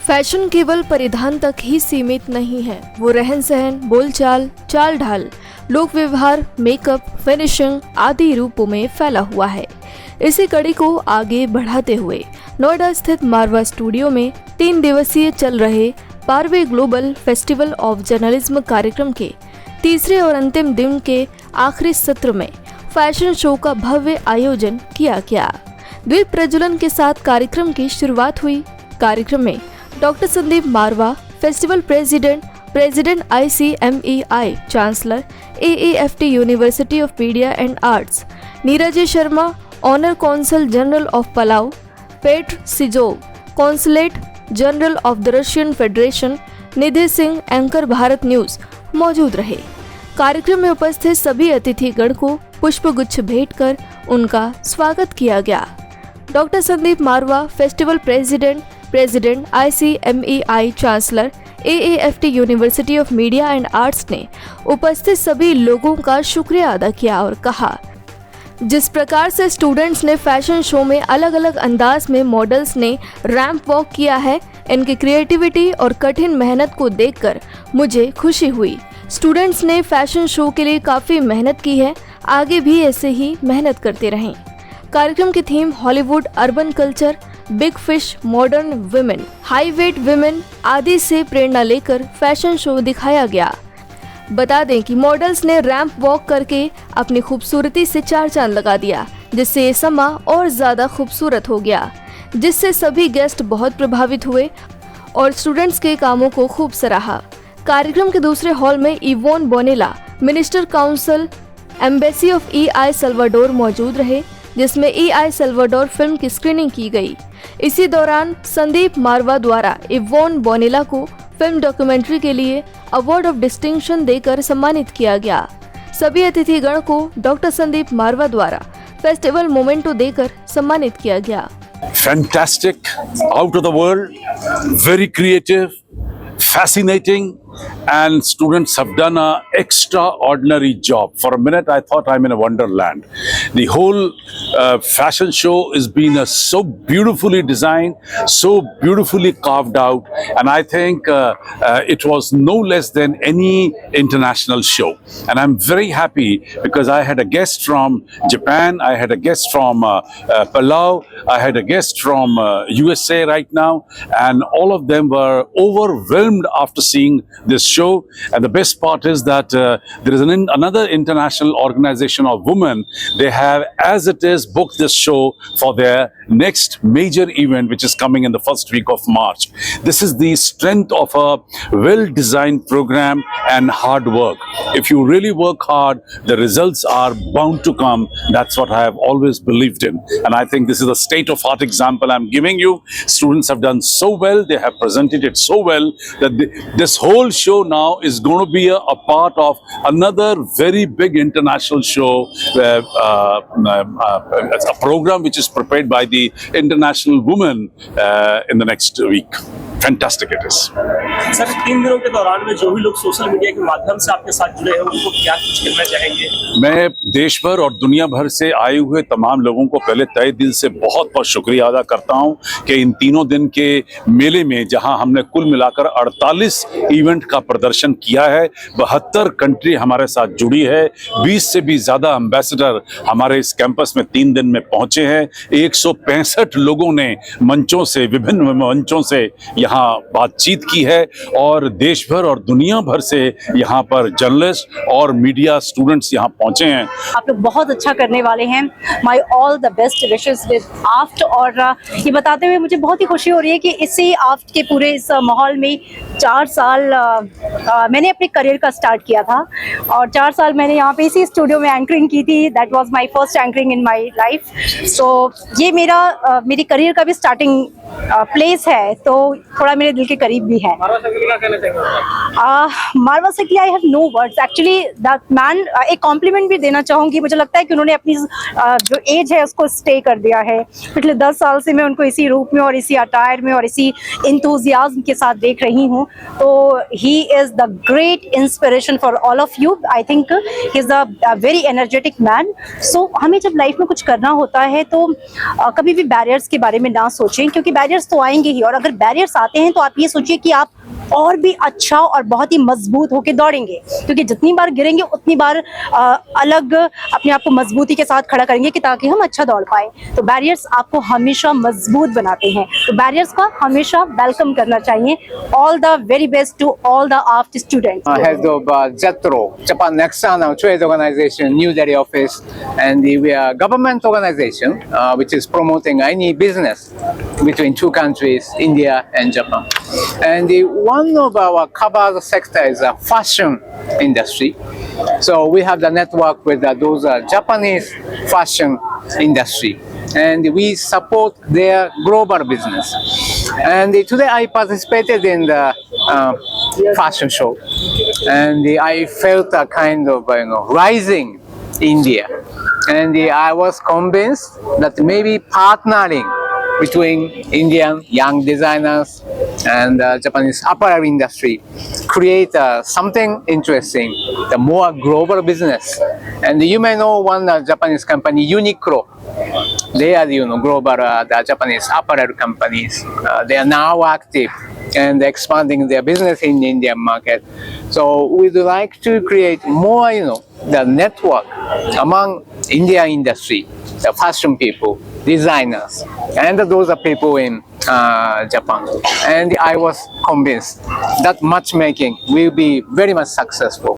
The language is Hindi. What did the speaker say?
फैशन केवल परिधान तक ही सीमित नहीं है, वो रहन सहन, बोलचाल, चाल ढाल, लोक व्यवहार, मेकअप, फिनिशिंग आदि रूपों में फैला हुआ है। इसी कड़ी को आगे बढ़ाते हुए नोएडा स्थित मारवा स्टूडियो में 3 दिवसीय चल रहे 12वें ग्लोबल फेस्टिवल ऑफ जर्नलिज्म कार्यक्रम के तीसरे और अंतिम दिन के आखिरी सत्र में फैशन शो का भव्य आयोजन किया गया। दीप प्रज्वलन के साथ कार्यक्रम की शुरुआत हुई। कार्यक्रम में doctor Sandeep Marwah, festival president ICMEI, chancellor AAFT university of media and arts, Neeraj Sharma, honour consul general of Palau, Petr Sizov, consulate general of the Russian federation, Nidhi Singh, anchor Bharat news मौजूद रहे। कार्यक्रम में उपस्थित सभी अतिथिगण को पुष्पगुच्छ भेंट कर उनका स्वागत किया गया। Doctor Sandeep Marwah, festival president ICMEI, chancellor AAFT university of media and arts ने उपस्थित सभी लोगों का शुक्रिया अदा किया और कहा, जिस प्रकार से स्टूडेंट्स ने फैशन शो में अलग अलग अंदाज में मॉडल्स ने रैंप वॉक किया है, इनकी क्रिएटिविटी और कठिन मेहनत को देखकर मुझे खुशी हुई। स्टूडेंट्स ने फैशन शो के लिए काफ़ी मेहनत की है, आगे भी ऐसे ही मेहनत करते रहें। कार्यक्रम की theme Hollywood, urban culture, big fish, modern women, high wait women आदि से प्रेरणा लेकर फैशन शो दिखाया गया। बता दें कि मॉडल्स ने रैंप वॉक करके अपनी खूबसूरती से 4 चांद लगा दिया, जिससे ये समा और ज़्यादा खूबसूरत हो गया, जिससे सभी गेस्ट बहुत प्रभावित हुए और स्टूडेंट्स के कामों को खूब सराहा। कार्यक्रम के दूसरे हॉल में Yvonne Bonella, minister council embassy of EI Salvador मौजूद रहे, जिसमें EI सल्वाडोर फिल्म की स्क्रीनिंग की गई। इसी दौरान संदीप मारवा द्वारा इवोन बोनेला को फिल्म डॉक्यूमेंट्री के लिए अवार्ड ऑफ डिस्टिंक्शन देकर सम्मानित किया गया। सभी अतिथिगण को डॉक्टर संदीप मारवा द्वारा फेस्टिवल मोमेंटो देकर सम्मानित किया गया। Fantastic, out of the world, very creative, fascinating, and students have done an extraordinary job. For a minute I thought I'm in a wonderland. The whole fashion show has been so beautifully designed, so beautifully carved out, and I think it was no less than any international show. And I'm very happy because I had a guest from Japan, I had a guest from Palau, I had a guest from USA right now, and all of them were overwhelmed after seeing this show. And the best part is that there is another international organization of women. They have, as it is, booked this show for their next major event, which is coming in the first week of March. This is the strength of a well-designed program and hard work. If you really work hard, the results are bound to come. That's what I have always believed in. And I think this is a state-of-art example I'm giving you. Students have done so well. They have presented it so well that this whole show now is going to be a part of another very big international show, a program which is prepared by the International Women in the next week. Fantastic it is. Sir, 3 दिनों के दौरान में जो भी लोग सोशल मीडिया के माध्यम से आपके साथ जुड़े हैं, उनको क्या कुछ कहना चाहेंगे? मैं देश भर और दुनिया भर से आए हुए तमाम लोगों को पहले तहे दिल से बहुत बहुत शुक्रिया अदा करता हूं कि इन 3 दिन के मेले में जहां हमने कुल मिलाकर 48 इवेंट का प्रदर्शन किया है, 72 कंट्री हमारे साथ जुड़ी है, 20 से भी ज़्यादा एम्बेसडर हमारे इस कैंपस में 3 दिन में पहुंचे हैं, 165 लोगों ने मंचों से, विभिन्न मंचों से यहाँ बातचीत की है और देश भर और दुनिया भर से यहाँ पर जर्नलिस्ट और मीडिया स्टूडेंट्स यहाँ पहुँचे हैं। आप लोग बहुत अच्छा करने वाले हैं। My all the best wishes with AAFT. और ये बताते हुए मुझे बहुत ही खुशी हो रही है कि इसी आफ्ट के पूरे इस माहौल में 4 साल मैंने अपने करियर का स्टार्ट किया था और 4 साल मैंने यहाँ पे इसी स्टूडियो में एंकरिंग की थी। That was my first anchoring in my life. So ये मेरी करियर का भी स्टार्टिंग प्लेस है, तो थोड़ा मेरे दिल के करीब भी है। Marwah Sethi, I have no words actually. That man, एक कॉम्प्लीमेंट भी देना चाहूँगी। मुझे लगता है कि उन्होंने अपनी जो एज है उसको स्टे कर दिया है। पिछले 10 साल से मैं उनको इसी रूप में और इसी अटायर में और इसी इंथुजियाज्म के साथ देख रही हूँ। तो he is the great inspiration for all of you. I think he is a very energetic man. So हमें जब लाइफ में कुछ करना होता है तो कभी भी बैरियर्स के बारे में ना सोचें, क्योंकि बैरियर्स तो आएंगे ही। और अगर बैरियर्स आते हैं तो आप ये सोचिए कि आप और भी अच्छा और बहुत ही मजबूत होकर दौड़ेंगे, क्योंकि जितनी बार गिरेंगे उतनी बार अलग अपने आप को मजबूती के साथ खड़ा करेंगे कि ताकि हम अच्छा दौड़ पाए। तो बैरियर्स आपको हमेशा मजबूत बनाते हैं, तो बैरियर्स का हमेशा वेलकम करना चाहिए। All the very best to all the AFT students. Head of JETRO, Japan External Trade Organization, New Delhi office, and we are a government organization which is promoting any business between two countries, India and Japan. And one of our covered sector is the fashion industry. So we have the network with those Japanese fashion industry, and we support their global business. And today I participated in the fashion show, and I felt a kind of rising India, and I was convinced that maybe partnering between Indian young designers and Japanese apparel industry create something interesting, the more global business. And you may know one Japanese company, Uniqlo. They are global the Japanese apparel companies. They are now active and expanding their business in the Indian market. So we'd like to create more, the network among Indian industry, the fashion people, designers, and those are people in Japan. And I was convinced that matchmaking will be very much successful.